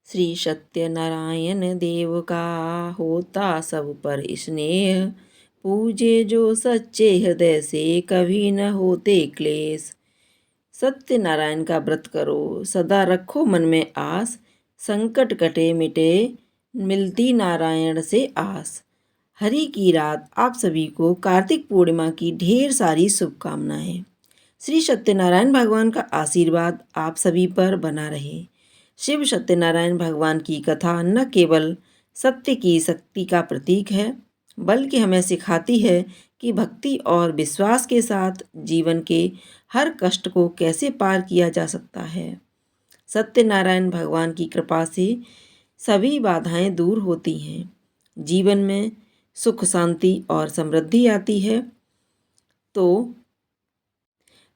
श्री सत्यनारायण देव का होता सब पर स्नेह, पूजे जो सच्चे हृदय से कभी न होते क्लेश। सत्यनारायण का व्रत करो, सदा रखो मन में आस, संकट कटे मिटे मिलती नारायण से आस। हरि की रात आप सभी को कार्तिक पूर्णिमा की ढेर सारी शुभकामनाएं। श्री सत्यनारायण भगवान का आशीर्वाद आप सभी पर बना रहे। शिव सत्यनारायण भगवान की कथा न केवल सत्य की शक्ति का प्रतीक है, बल्कि हमें सिखाती है कि भक्ति और विश्वास के साथ जीवन के हर कष्ट को कैसे पार किया जा सकता है। सत्यनारायण भगवान की कृपा से सभी बाधाएं दूर होती हैं, जीवन में सुख शांति और समृद्धि आती है। तो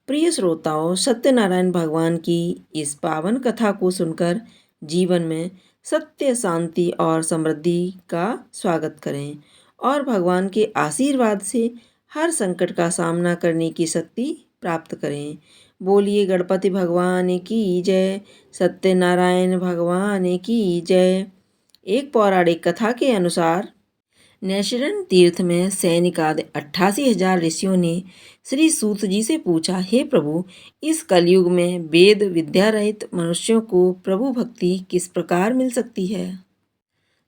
प्रिय श्रोताओं, सत्यनारायण भगवान की इस पावन कथा को सुनकर जीवन में सत्य, शांति और समृद्धि का स्वागत करें और भगवान के आशीर्वाद से हर संकट का सामना करने की शक्ति प्राप्त करें। बोलिए गणपति भगवान की जय, सत्यनारायण भगवान की जय। एक पौराणिक कथा के अनुसार नैशिरण तीर्थ में सैनिक आदि 88,000 ऋषियों ने श्री सूत जी से पूछा, हे प्रभु, इस कलयुग में वेद विद्या रहित मनुष्यों को प्रभु भक्ति किस प्रकार मिल सकती है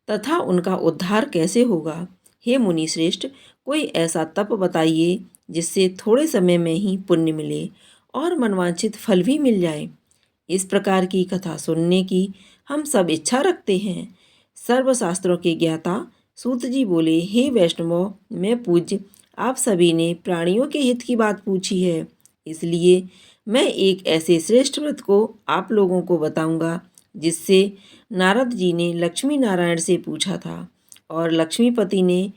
तथा उनका उद्धार कैसे होगा। हे मुनि श्रेष्ठ, कोई ऐसा तप बताइए जिससे थोड़े समय में ही पुण्य मिले और मनवांछित फल भी मिल जाए। इस प्रकार की कथा सुनने की हम सब इच्छा रखते हैं। सर्वशास्त्रों के ज्ञाता सूत जी बोले, हे वैष्णवों, मैं पूज्य आप सभी ने प्राणियों के हित की बात पूछी है, इसलिए मैं एक ऐसे श्रेष्ठ व्रत को आप लोगों को बताऊंगा जिससे नारद जी ने लक्ष्मी नारायण से पूछा था और लक्ष्मीपति ने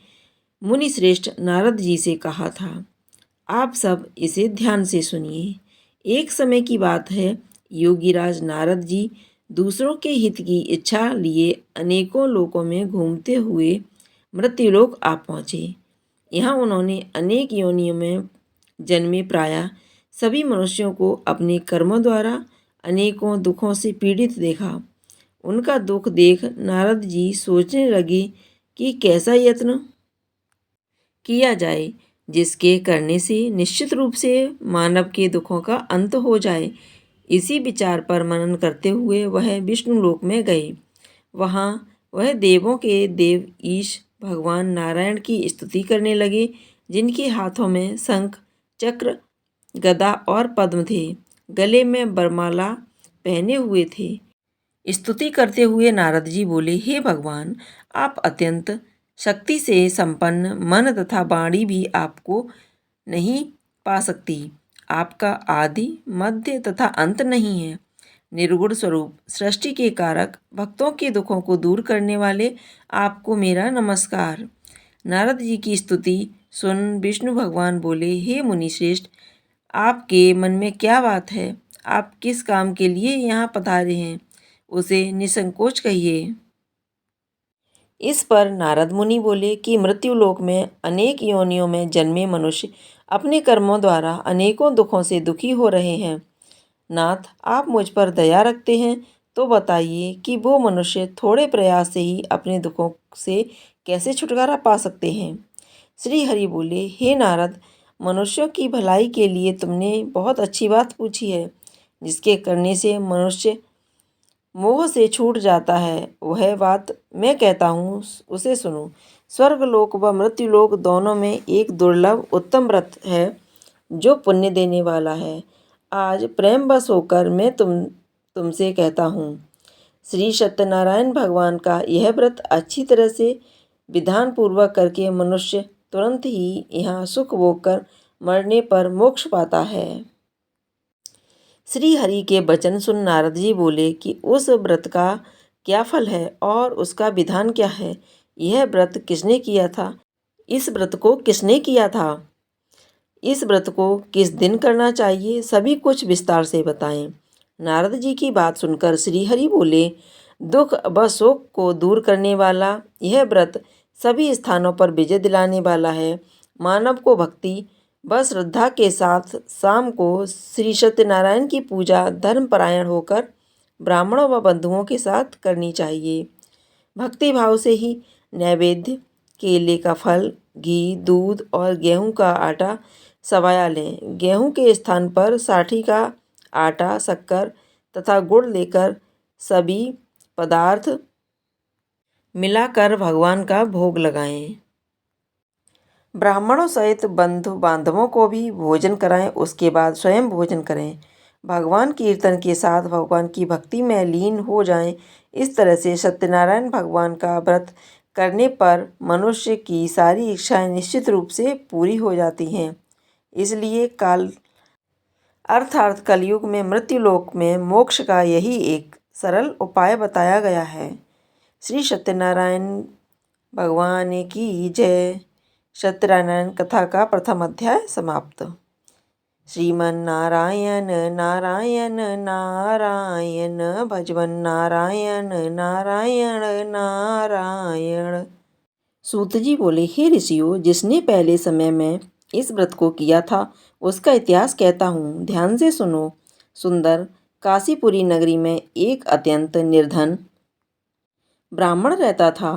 मुनि श्रेष्ठ नारद जी से कहा था। आप सब इसे ध्यान से सुनिए। एक समय की बात है, योगीराज नारद जी दूसरों के हित की इच्छा लिए अनेकों लोकों में घूमते हुए मृत्युलोक आ पहुँचे। यहाँ उन्होंने अनेक योनियों में जन्मे प्रायः सभी मनुष्यों को अपने कर्मों द्वारा अनेकों दुखों से पीड़ित देखा। उनका दुख देख नारद जी सोचने लगे कि कैसा यत्न किया जाए जिसके करने से निश्चित रूप से मानव के दुखों का अंत हो जाए। इसी विचार पर मनन करते हुए वह विष्णु लोक में गए। वहाँ वह देवों के देव ईश भगवान नारायण की स्तुति करने लगे, जिनके हाथों में शंख, चक्र, गदा और पद्म थे, गले में वरमाला पहने हुए थे। स्तुति करते हुए नारद जी बोले, हे भगवान, आप अत्यंत शक्ति से संपन्न, मन तथा वाणी भी आपको नहीं पा सकती। आपका आदि, मध्य तथा अंत नहीं है। निर्गुण स्वरूप, सृष्टि के कारक, भक्तों के दुखों को दूर करने वाले आपको मेरा नमस्कार। नारद जी की स्तुति सुन विष्णु भगवान बोले, हे मुनि श्रेष्ठ, आपके मन में क्या बात है? आप किस काम के लिए यहाँ पधारे हैं, उसे निसंकोच कहिए। इस पर नारद मुनि बोले कि मृत्युलोक में अनेक योनियों में जन्मे मनुष्य अपने कर्मों द्वारा अनेकों दुखों से दुखी हो रहे हैं। नाथ, आप मुझ पर दया रखते हैं तो बताइए कि वो मनुष्य थोड़े प्रयास से ही अपने दुखों से कैसे छुटकारा पा सकते हैं। श्री हरि बोले, हे नारद, मनुष्यों की भलाई के लिए तुमने बहुत अच्छी बात पूछी है। जिसके करने से मनुष्य मोह से छूट जाता है, वह बात मैं कहता हूँ, उसे सुनो। स्वर्गलोक व मृत्युलोक दोनों में एक दुर्लभ उत्तम व्रत है जो पुण्य देने वाला है। आज प्रेमवश होकर मैं तुमसे कहता हूँ, श्री सत्यनारायण भगवान का यह व्रत अच्छी तरह से विधान पूर्वक करके मनुष्य तुरंत ही यहाँ सुख भोग कर मरने पर मोक्ष पाता है। श्री हरि के वचन सुन नारद जी बोले कि उस व्रत का क्या फल है और उसका विधान क्या है। यह व्रत किसने किया था? इस व्रत को किसने किया था? इस व्रत को किस दिन करना चाहिए? सभी कुछ विस्तार से बताएं। नारद जी की बात सुनकर श्री हरि बोले, दुख व शोक को दूर करने वाला यह व्रत सभी स्थानों पर विजय दिलाने वाला है। मानव को भक्ति व श्रद्धा के साथ शाम को श्री सत्यनारायण की पूजा धर्मपरायण होकर ब्राह्मणों व बंधुओं के साथ करनी चाहिए। भक्ति भाव से ही नैवेद्य, केले का फल, घी, दूध और गेहूं का आटा सवाया लें। गेहूं के स्थान पर साठी का आटा, शक्कर तथा गुड़ लेकर सभी पदार्थ मिलाकर भगवान का भोग लगाएं। ब्राह्मणों सहित बंधु बांधवों को भी भोजन कराएं, उसके बाद स्वयं भोजन करें। भगवान कीर्तन के साथ भगवान की भक्ति में लीन हो जाएं। इस तरह से सत्यनारायण भगवान का व्रत करने पर मनुष्य की सारी इच्छाएं निश्चित रूप से पूरी हो जाती हैं। इसलिए काल अर्थात कलयुग में मृत्युलोक में मोक्ष का यही एक सरल उपाय बताया गया है। श्री सत्यनारायण भगवान की जय। सत्यनारायण कथा का प्रथम अध्याय समाप्त। श्रीमन्नारायण नारायण नारायण भजवन नारायण नारायण नारायण। सूत जी बोले, हे ऋषियों, जिसने पहले समय में इस व्रत को किया था उसका इतिहास कहता हूँ, ध्यान से सुनो। सुंदर काशीपुरी नगरी में एक अत्यंत निर्धन ब्राह्मण रहता था।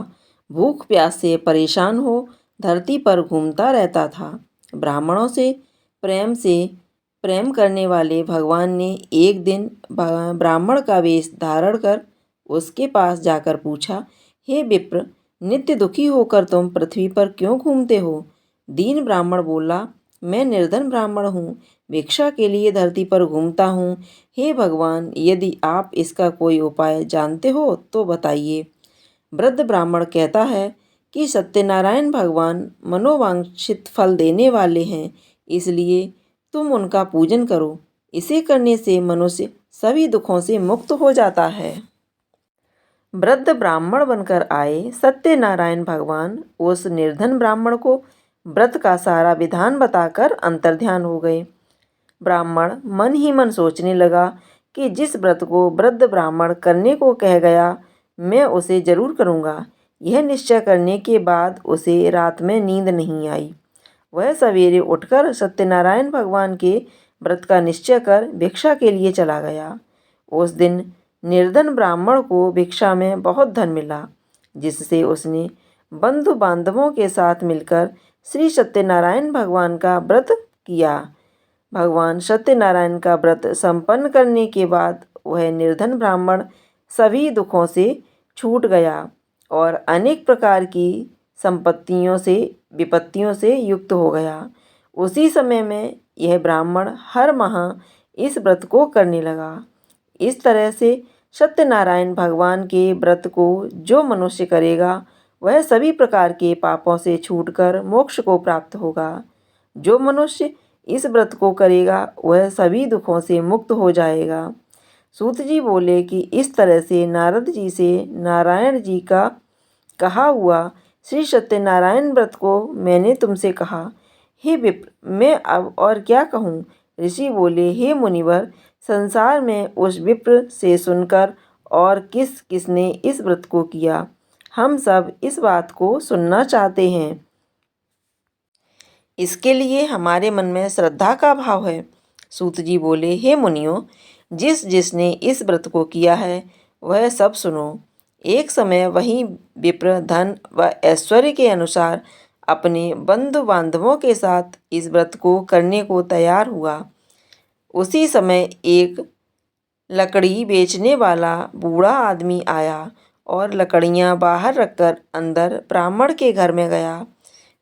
भूख प्यास से परेशान हो धरती पर घूमता रहता था। ब्राह्मणों से प्रेम करने वाले भगवान ने एक दिन ब्राह्मण का वेश धारण कर उसके पास जाकर पूछा, हे विप्र, नित्य दुखी होकर तुम पृथ्वी पर क्यों घूमते हो? दीन ब्राह्मण बोला, मैं निर्धन ब्राह्मण हूँ, भिक्षा के लिए धरती पर घूमता हूँ। हे भगवान, यदि आप इसका कोई उपाय जानते हो तो बताइए। वृद्ध ब्राह्मण कहता है कि सत्यनारायण भगवान मनोवांछित फल देने वाले हैं, इसलिए तुम उनका पूजन करो। इसे करने से मनुष्य सभी दुखों से मुक्त हो जाता है। वृद्ध ब्राह्मण बनकर आए सत्यनारायण भगवान उस निर्धन ब्राह्मण को व्रत का सारा विधान बताकर अंतर्ध्यान हो गए। ब्राह्मण मन ही मन सोचने लगा कि जिस व्रत को वृद्ध ब्राह्मण करने को कह गया, मैं उसे जरूर करूँगा। यह निश्चय करने के बाद उसे रात में नींद नहीं आई। वह सवेरे उठकर सत्यनारायण भगवान के व्रत का निश्चय कर भिक्षा के लिए चला गया। उस दिन निर्धन ब्राह्मण को भिक्षा में बहुत धन मिला, जिससे उसने बंधु बांधवों के साथ मिलकर श्री सत्यनारायण भगवान का व्रत किया। भगवान सत्यनारायण का व्रत संपन्न करने के बाद वह निर्धन ब्राह्मण सभी दुखों से छूट गया और अनेक प्रकार की संपत्तियों से विपत्तियों से युक्त हो गया। उसी समय में यह ब्राह्मण हर माह इस व्रत को करने लगा। इस तरह से सत्यनारायण भगवान के व्रत को जो मनुष्य करेगा वह सभी प्रकार के पापों से छूटकर मोक्ष को प्राप्त होगा। जो मनुष्य इस व्रत को करेगा वह सभी दुखों से मुक्त हो जाएगा। सूत जी बोले कि इस तरह से नारद जी से नारायण जी का कहा हुआ श्री सत्यनारायण व्रत को मैंने तुमसे कहा। हे विप्र, मैं अब और क्या कहूँ? ऋषि बोले, हे मुनिवर, संसार में उस विप्र से सुनकर और किसने इस व्रत को किया, हम सब इस बात को सुनना चाहते हैं। इसके लिए हमारे मन में श्रद्धा का भाव है। सूत जी बोले, हे मुनियों, जिसने इस व्रत को किया है वह सब सुनो। एक समय वही विप्र धन व ऐश्वर्य के अनुसार अपने बंधु बांधवों के साथ इस व्रत को करने को तैयार हुआ। उसी समय एक लकड़ी बेचने वाला बूढ़ा आदमी आया और लकड़ियां बाहर रखकर अंदर ब्राह्मण के घर में गया।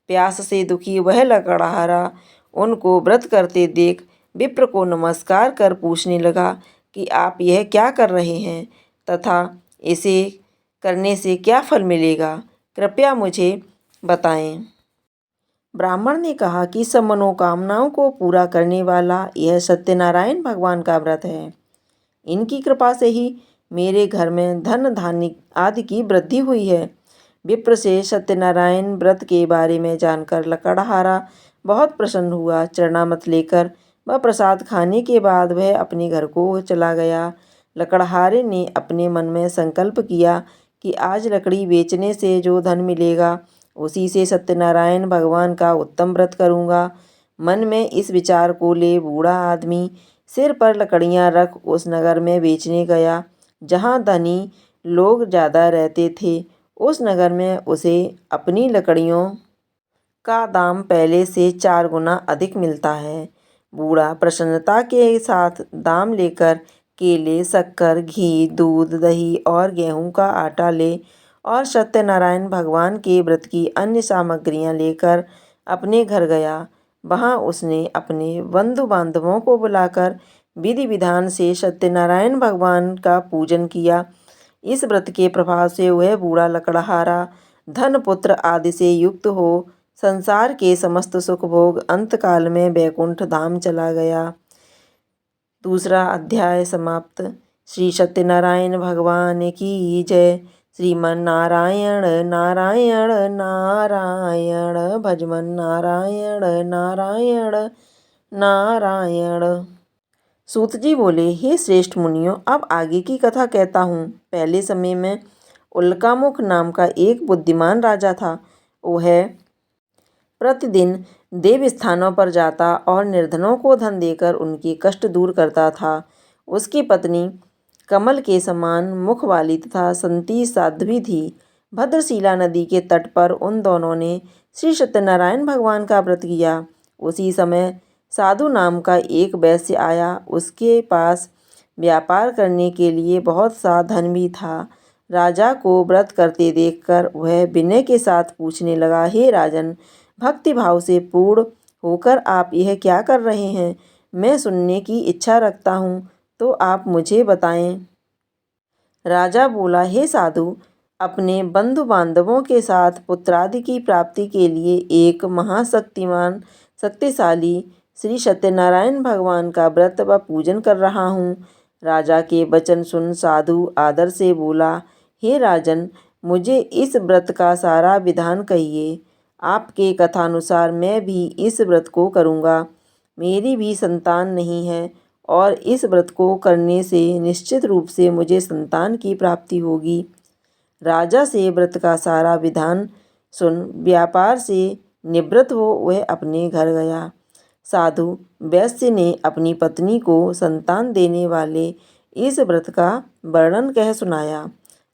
प्यास से दुखी वह लकड़हारा उनको व्रत करते देख विप्र को नमस्कार कर पूछने लगा कि आप यह क्या कर रहे हैं तथा इसे करने से क्या फल मिलेगा, कृपया मुझे बताएं। ब्राह्मण ने कहा कि सब मनोकामनाओं को पूरा करने वाला यह सत्यनारायण भगवान का व्रत है। इनकी कृपा से ही मेरे घर में धन धान्य आदि की वृद्धि हुई है। विप्र से सत्यनारायण व्रत के बारे में जानकर लकड़हारा बहुत प्रसन्न हुआ। चरणामृत लेकर वह प्रसाद खाने के बाद वह अपने घर को चला गया। लकड़हारे ने अपने मन में संकल्प किया कि आज लकड़ी बेचने से जो धन मिलेगा उसी से सत्यनारायण भगवान का उत्तम व्रत करूँगा। मन में इस विचार को ले बूढ़ा आदमी सिर पर लकड़ियाँ रख उस नगर में बेचने गया। जहाँ धनी लोग ज़्यादा रहते थे। उस नगर में उसे अपनी लकड़ियों का दाम पहले से 4 गुना अधिक मिलता है। बूढ़ा प्रसन्नता के साथ दाम लेकर केले, शक्कर, घी, दूध, दही और गेहूं का आटा ले और सत्यनारायण भगवान के व्रत की अन्य सामग्रियां लेकर अपने घर गया। वहां उसने अपने बंधु बांधवों को बुलाकर विधि विधान से सत्यनारायण भगवान का पूजन किया। इस व्रत के प्रभाव से वह बूढ़ा लकड़हारा धन पुत्र आदि से युक्त हो संसार के समस्त सुख भोग अंतकाल में बैकुंठ धाम चला गया। दूसरा अध्याय समाप्त। श्री सत्यनारायण भगवान की जय। श्रीमन नारायण नारायण नारायण भजमन नारायण नारायण नारायण। सूत जी बोले, हे श्रेष्ठ मुनियों, अब आगे की कथा कहता हूँ। पहले समय में उल्कामुख नाम का एक बुद्धिमान राजा था। वह प्रतिदिन देव स्थानों पर जाता और निर्धनों को धन देकर उनके कष्ट दूर करता था। उसकी पत्नी कमल के समान मुख वाली तथा संती साध्वी थी। भद्रशिला नदी के तट पर उन दोनों ने श्री सत्यनारायण भगवान का व्रत किया। उसी समय साधु नाम का एक वैश्य आया। उसके पास व्यापार करने के लिए बहुत सा धन भी था। राजा को व्रत करते देखकर वह विनय के साथ पूछने लगा, हे राजन, भक्ति भाव से पूर्ण होकर आप यह क्या कर रहे हैं? मैं सुनने की इच्छा रखता हूँ, तो आप मुझे बताएं। राजा बोला, हे साधु, अपने बंधु बांधवों के साथ पुत्रादि की प्राप्ति के लिए एक महाशक्तिमान शक्तिशाली श्री सत्यनारायण भगवान का व्रत व पूजन कर रहा हूँ। राजा के वचन सुन साधु आदर से बोला, हे राजन, मुझे इस व्रत का सारा विधान कहिए। आपके कथानुसार मैं भी इस व्रत को करूँगा। मेरी भी संतान नहीं है और इस व्रत को करने से निश्चित रूप से मुझे संतान की प्राप्ति होगी। राजा से व्रत का सारा विधान सुन व्यापार से निवृत्त हो वह अपने घर गया। साधु वैश्य ने अपनी पत्नी को संतान देने वाले इस व्रत का वर्णन कह सुनाया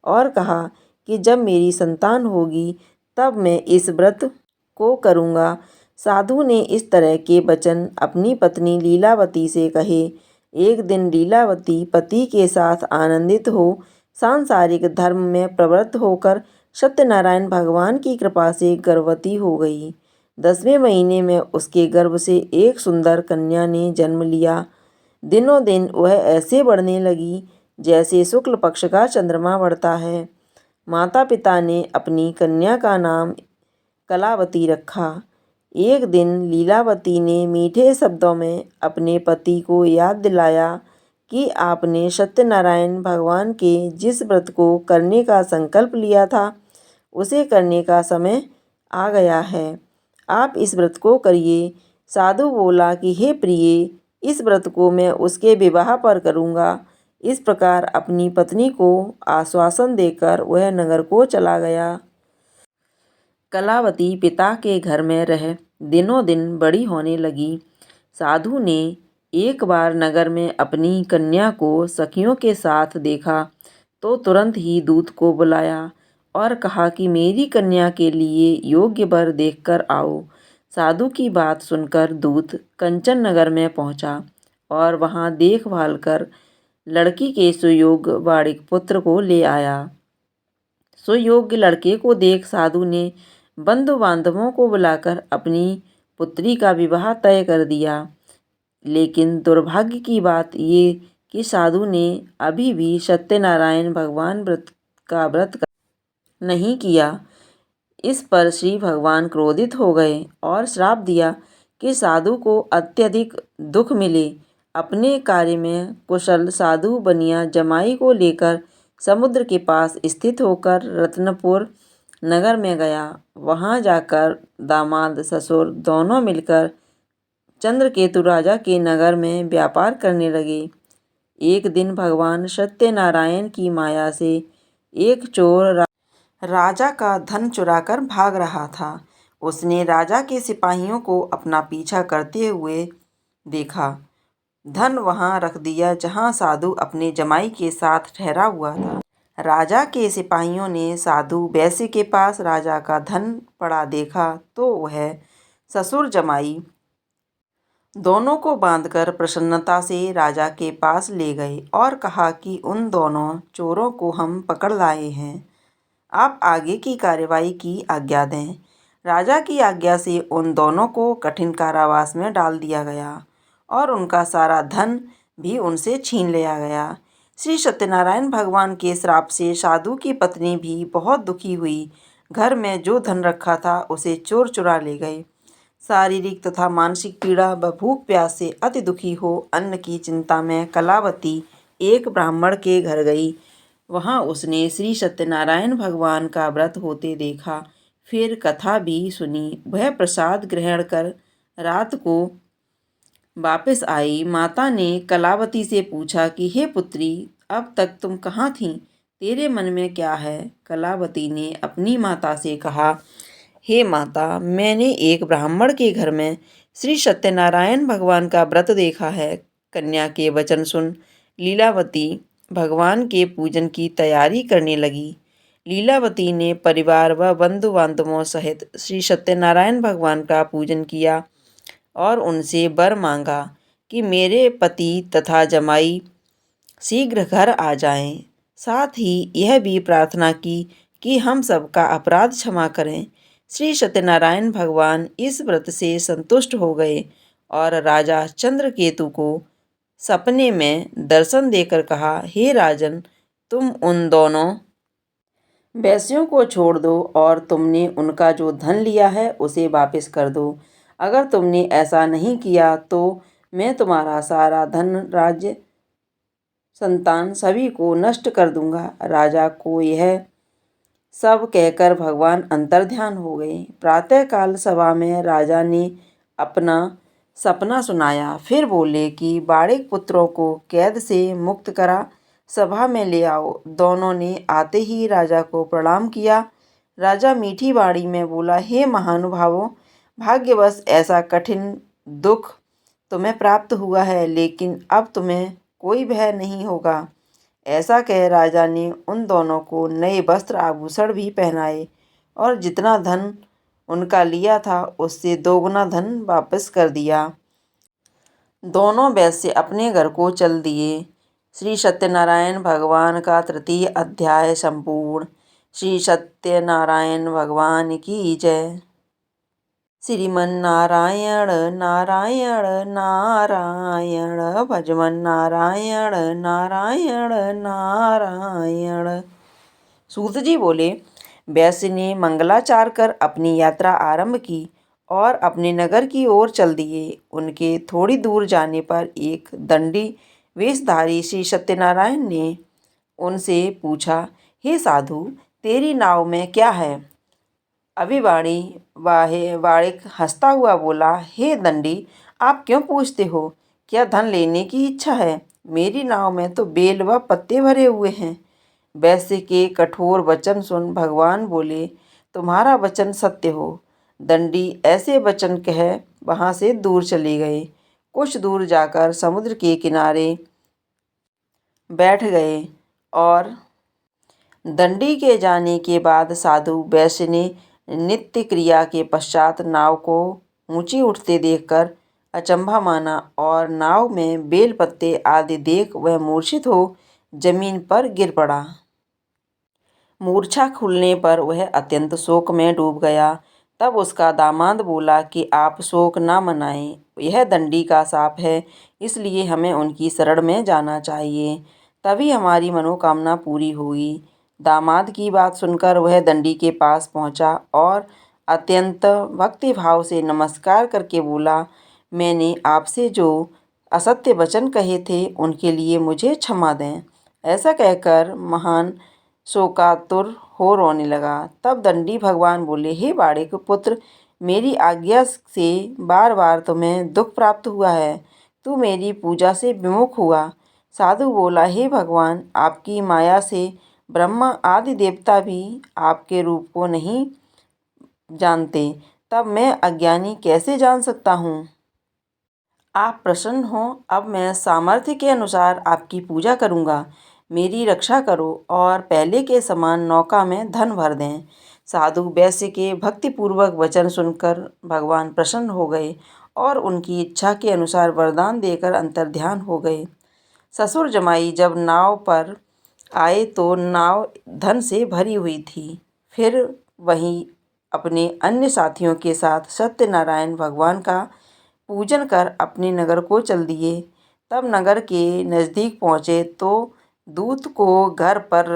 और कहा कि जब मेरी संतान होगी तब मैं इस व्रत को करूँगा। साधु ने इस तरह के वचन अपनी पत्नी लीलावती से कहे। एक दिन लीलावती पति के साथ आनंदित हो सांसारिक धर्म में प्रवृत्त होकर सत्यनारायण भगवान की कृपा से गर्भवती हो गई। 10वें महीने में उसके गर्भ से एक सुंदर कन्या ने जन्म लिया। दिनों दिन वह ऐसे बढ़ने लगी जैसे शुक्ल पक्ष का चंद्रमा बढ़ता है। माता पिता ने अपनी कन्या का नाम कलावती रखा। एक दिन लीलावती ने मीठे शब्दों में अपने पति को याद दिलाया कि आपने सत्यनारायण भगवान के जिस व्रत को करने का संकल्प लिया था उसे करने का समय आ गया है। आप इस व्रत को करिए। साधु बोला कि हे प्रिय, इस व्रत को मैं उसके विवाह पर करूँगा। इस प्रकार अपनी पत्नी को आश्वासन देकर वह नगर को चला गया। कलावती पिता के घर में रह दिनों दिन बड़ी होने लगी। साधु ने एक बार नगर में अपनी कन्या को सखियों के साथ देखा तो तुरंत ही दूत को बुलाया और कहा कि मेरी कन्या के लिए योग्य वर देखकर आओ। साधु की बात सुनकर दूत कंचन नगर में पहुंचा और वहां देखभाल कर लड़की के सुयोग्य वाड़िक पुत्र को ले आया। सुयोग्य लड़के को देख साधु ने बंधु बांधवों को बुलाकर अपनी पुत्री का विवाह तय कर दिया। लेकिन दुर्भाग्य की बात ये कि साधु ने अभी भी सत्यनारायण भगवान का व्रत नहीं किया। इस पर श्री भगवान क्रोधित हो गए और श्राप दिया कि साधु को अत्यधिक दुख मिले। अपने कार्य में कुशल साधु बनिया जमाई को लेकर समुद्र के पास स्थित होकर रत्नपुर नगर में गया। वहां जाकर दामाद ससुर दोनों मिलकर चंद्रकेतु राजा के नगर में व्यापार करने लगे। एक दिन भगवान सत्यनारायण की माया से एक चोर राजा का धन चुराकर भाग रहा था। उसने राजा के सिपाहियों को अपना पीछा करते हुए देखा। धन वहां रख दिया जहां साधु अपने जमाई के साथ ठहरा हुआ था। राजा के सिपाहियों ने साधु वैश्य के पास राजा का धन पड़ा देखा तो वह ससुर जमाई दोनों को बांधकर प्रसन्नता से राजा के पास ले गए और कहा कि उन दोनों चोरों को हम पकड़ लाए हैं, आप आगे की कार्रवाई की आज्ञा दें। राजा की आज्ञा से उन दोनों को कठिन कारावास में डाल दिया गया और उनका सारा धन भी उनसे छीन लिया गया। श्री सत्यनारायण भगवान के श्राप से साधु की पत्नी भी बहुत दुखी हुई। घर में जो धन रखा था उसे चोर चुरा ले गए। शारीरिक तथा मानसिक पीड़ा व भूख प्यास से अति दुखी हो अन्न की चिंता में कलावती एक ब्राह्मण के घर गई। वहां उसने श्री सत्यनारायण भगवान का व्रत होते देखा, फिर कथा भी सुनी। वह प्रसाद ग्रहण कर रात को वापस आई। माता ने कलावती से पूछा कि हे पुत्री, अब तक तुम कहाँ थीं? तेरे मन में क्या है? कलावती ने अपनी माता से कहा, हे माता, मैंने एक ब्राह्मण के घर में श्री सत्यनारायण भगवान का व्रत देखा है। कन्या के वचन सुन लीलावती भगवान के पूजन की तैयारी करने लगी। लीलावती ने परिवार व बंधु बांधवों सहित श्री सत्यनारायण भगवान का पूजन किया और उनसे वर मांगा कि मेरे पति तथा जमाई शीघ्र घर आ जाएं। साथ ही यह भी प्रार्थना की कि हम सबका अपराध क्षमा करें। श्री सत्यनारायण भगवान इस व्रत से संतुष्ट हो गए और राजा चंद्रकेतु को सपने में दर्शन देकर कहा, हे राजन, तुम उन दोनों वैश्यों को छोड़ दो और तुमने उनका जो धन लिया है उसे वापस कर दो। अगर तुमने ऐसा नहीं किया तो मैं तुम्हारा सारा धन, राज्य, संतान सभी को नष्ट कर दूंगा। राजा को यह सब कहकर भगवान अंतर्ध्यान हो गए। प्रातःकाल सभा में राजा ने अपना सपना सुनाया। फिर बोले कि बाड़िक पुत्रों को कैद से मुक्त करा सभा में ले आओ। दोनों ने आते ही राजा को प्रणाम किया। राजा मीठी वाणी में बोला, हे महानुभावों, भाग्यवश ऐसा कठिन दुख तुम्हें प्राप्त हुआ है, लेकिन अब तुम्हें कोई भय नहीं होगा। ऐसा कह राजा ने उन दोनों को नए वस्त्र आभूषण भी पहनाए और जितना धन उनका लिया था उससे दोगुना धन वापस कर दिया। दोनों वैश्य अपने घर को चल दिए। श्री सत्यनारायण भगवान का तृतीय अध्याय संपूर्ण। श्री सत्यनारायण भगवान की जय। श्रीमन्नारायण नारायण नारायण, भजमन नारायण नारायण नारायण। सूत जी बोले, वैश्य ने मंगलाचार कर अपनी यात्रा आरंभ की और अपने नगर की ओर चल दिए। उनके थोड़ी दूर जाने पर एक दंडी वेशधारी श्री सत्यनारायण ने उनसे पूछा, हे साधु, तेरी नाव में क्या है? अभिवाणी वाणिक हंसता हुआ बोला, हे दंडी, आप क्यों पूछते हो? क्या धन लेने की इच्छा है? मेरी नाव में तो बेल व पत्ते भरे हुए हैं। वैश्य के कठोर वचन सुन भगवान बोले, तुम्हारा वचन सत्य हो। दंडी ऐसे वचन कह वहां से दूर चले गए। कुछ दूर जाकर समुद्र के किनारे बैठ गए और दंडी के जाने के बाद साधु वैश्य ने नित्य क्रिया के पश्चात नाव को ऊंची उठते देखकर अचंभा माना और नाव में बेल पत्ते आदि देख वह मूर्छित हो जमीन पर गिर पड़ा। मूर्छा खुलने पर वह अत्यंत शोक में डूब गया। तब उसका दामाद बोला कि आप शोक न मनाएं, यह दंडी का शाप है, इसलिए हमें उनकी शरण में जाना चाहिए, तभी हमारी मनोकामना पूरी होगी। दामाद की बात सुनकर वह दंडी के पास पहुंचा और अत्यंत भक्तिभाव से नमस्कार करके बोला, मैंने आपसे जो असत्य वचन कहे थे उनके लिए मुझे क्षमा दें। ऐसा कहकर महान शोकातुर हो रोने लगा। तब दंडी भगवान बोले, हे बाड़िक पुत्र, मेरी आज्ञा से बार बार तुम्हें दुख प्राप्त हुआ है, तू मेरी पूजा से विमुख हुआ। साधु बोला, हे भगवान, आपकी माया से ब्रह्मा आदि देवता भी आपके रूप को नहीं जानते, तब मैं अज्ञानी कैसे जान सकता हूँ? आप प्रसन्न हो, अब मैं सामर्थ्य के अनुसार आपकी पूजा करूँगा। मेरी रक्षा करो और पहले के समान नौका में धन भर दें। साधु वैश्य के भक्तिपूर्वक वचन सुनकर भगवान प्रसन्न हो गए और उनकी इच्छा के अनुसार वरदान देकर अंतर्ध्यान हो गए। ससुर जमाई जब नाव पर आए तो नाव धन से भरी हुई थी। फिर वहीं अपने अन्य साथियों के साथ सत्यनारायण भगवान का पूजन कर अपने नगर को चल दिए। तब नगर के नज़दीक पहुँचे तो दूत को घर पर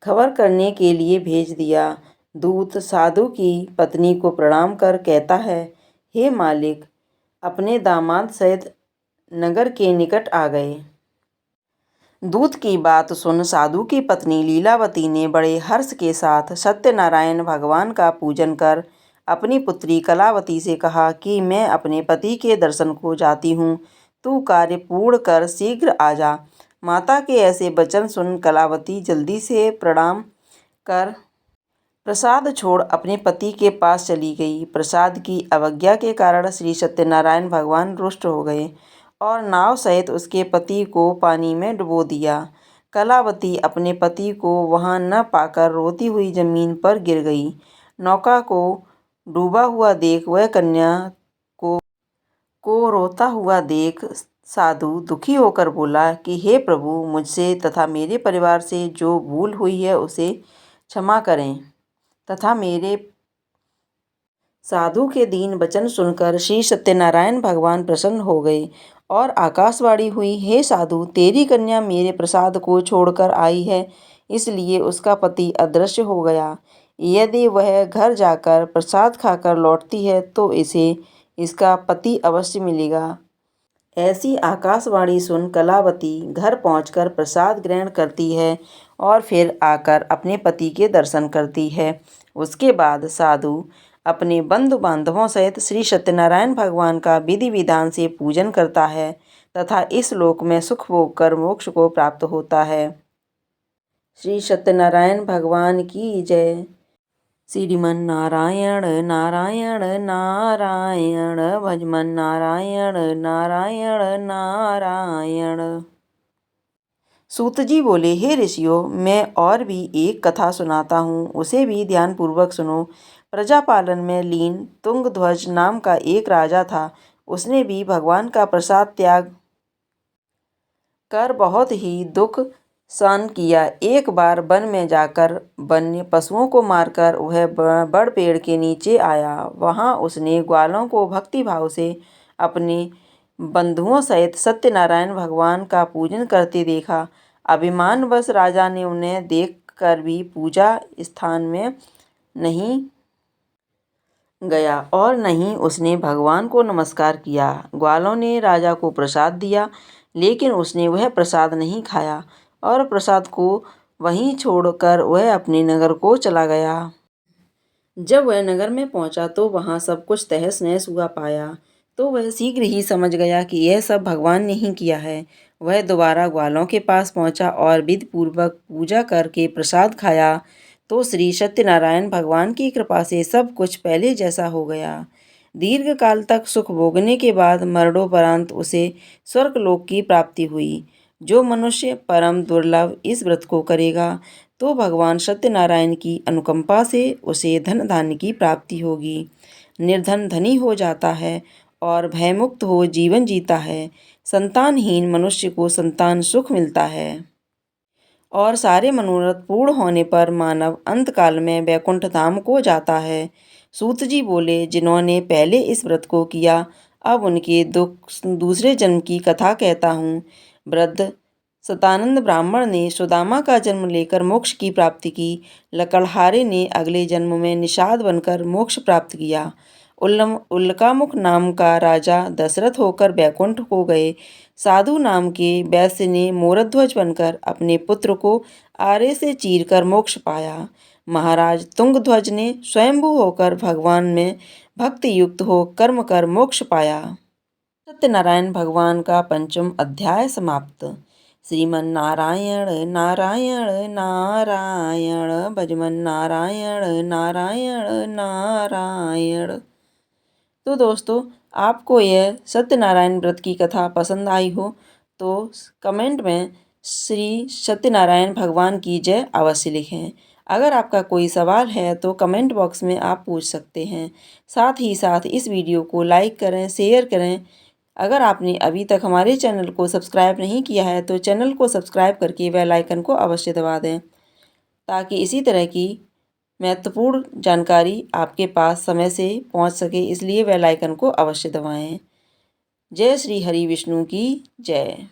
खबर करने के लिए भेज दिया। दूत साधु की पत्नी को प्रणाम कर कहता है, हे मालिक, अपने दामाद सहित नगर के निकट आ गए। दूत की बात सुन साधु की पत्नी लीलावती ने बड़े हर्ष के साथ सत्यनारायण भगवान का पूजन कर अपनी पुत्री कलावती से कहा कि मैं अपने पति के दर्शन को जाती हूँ, तू कार्य पूर्ण कर शीघ्र आ जा। माता के ऐसे वचन सुन कलावती जल्दी से प्रणाम कर प्रसाद छोड़ अपने पति के पास चली गई। प्रसाद की अवज्ञा के कारण श्री सत्यनारायण भगवान रुष्ट हो गए और नाव सहित उसके पति को पानी में डुबो दिया। कलावती अपने पति को वहां न पाकर रोती हुई जमीन पर गिर गई। नौका को डूबा हुआ देख वह कन्या को रोता हुआ देख साधु दुखी होकर बोला कि हे प्रभु, मुझसे तथा मेरे परिवार से जो भूल हुई है उसे क्षमा करें तथा मेरे साधु के दीन वचन सुनकर श्री सत्यनारायण भगवान प्रसन्न हो गए और आकाशवाणी हुई, हे साधु, तेरी कन्या मेरे प्रसाद को छोड़कर आई है, इसलिए उसका पति अदृश्य हो गया। यदि वह घर जाकर प्रसाद खाकर लौटती है तो इसे इसका पति अवश्य मिलेगा। ऐसी आकाशवाणी सुन कलावती घर पहुंचकर प्रसाद ग्रहण करती है और फिर आकर अपने पति के दर्शन करती है। उसके बाद साधु अपने बंधु बांधवों सहित श्री सत्यनारायण भगवान का विधि विधान से पूजन करता है तथा इस लोक में सुख भोग कर मोक्ष को प्राप्त होता है। श्री सत्यनारायण भगवान की जय। श्रीमन नारायण नारायण नारायण, भजमन नारायण नारायण नारायण। सूत जी बोले, हे ऋषियों, मैं और भी एक कथा सुनाता हूँ, उसे भी ध्यानपूर्वक सुनो। प्रजापालन में लीन तुंगध्वज नाम का एक राजा था। उसने भी भगवान का प्रसाद त्याग कर बहुत ही दुख सहन किया। एक बार वन में जाकर वन्य पशुओं को मारकर वह बड़ पेड़ के नीचे आया। वहां उसने ग्वालों को भक्ति भाव से अपने बंधुओं सहित सत्यनारायण भगवान का पूजन करते देखा। अभिमानवश राजा ने उन्हें देखकर भी पूजा स्थान में नहीं गया और न ही उसने भगवान को नमस्कार किया। ग्वालों ने राजा को प्रसाद दिया, लेकिन उसने वह प्रसाद नहीं खाया और प्रसाद को वहीं छोड़कर वह अपने नगर को चला गया। जब वह नगर में पहुंचा तो वहां सब कुछ तहस नहस हुआ पाया, तो वह शीघ्र ही समझ गया कि यह सब भगवान ने ही किया है। वह दोबारा ग्वालों के पास पहुंचा और विधि पूर्वक पूजा करके प्रसाद खाया तो श्री सत्यनारायण भगवान की कृपा से सब कुछ पहले जैसा हो गया। दीर्घ काल तक सुख भोगने के बाद मरणोपरांत उसे स्वर्गलोक की प्राप्ति हुई। जो मनुष्य परम दुर्लभ इस व्रत को करेगा तो भगवान सत्यनारायण की अनुकंपा से उसे धन धान्य की प्राप्ति होगी। निर्धन धनी हो जाता है और भयमुक्त हो जीवन जीता है। संतानहीन मनुष्य को संतान सुख मिलता है और सारे मनोरथ पूर्ण होने पर मानव अंतकाल में वैकुंठ धाम को जाता है। सूत जी बोले, जिन्होंने पहले इस व्रत को किया, अब उनके दूसरे जन्म की कथा कहता हूँ। वृद्ध सतानंद ब्राह्मण ने सुदामा का जन्म लेकर मोक्ष की प्राप्ति की। लकड़हारे ने अगले जन्म में निषाद बनकर मोक्ष प्राप्त किया। उल्कामुख नाम का राजा दशरथ होकर वैकुंठ को गए। साधु नाम के वैश्य ने मोरध्वज बनकर अपने पुत्र को आरे से चीरकर मोक्ष पाया। महाराज तुंगध्वज ने स्वयंभू होकर भगवान में भक्ति युक्त हो कर्म कर मोक्ष पाया। सत्यनारायण भगवान का पंचम अध्याय समाप्त। श्रीमन नारायण नारायण नारायण, भजमन नारायण नारायण नारायण। तो दोस्तों, आपको यह सत्यनारायण व्रत की कथा पसंद आई हो तो कमेंट में श्री सत्यनारायण भगवान की जय अवश्य लिखें। अगर आपका कोई सवाल है तो कमेंट बॉक्स में आप पूछ सकते हैं। साथ ही साथ इस वीडियो को लाइक करें, शेयर करें। अगर आपने अभी तक हमारे चैनल को सब्सक्राइब नहीं किया है तो चैनल को सब्सक्राइब करके बेल आइकन को अवश्य दबा दें, ताकि इसी तरह की महत्वपूर्ण जानकारी आपके पास समय से पहुंच सके। इसलिए बेल आइकन को अवश्य दबाएं। जय श्री हरि विष्णु की जय।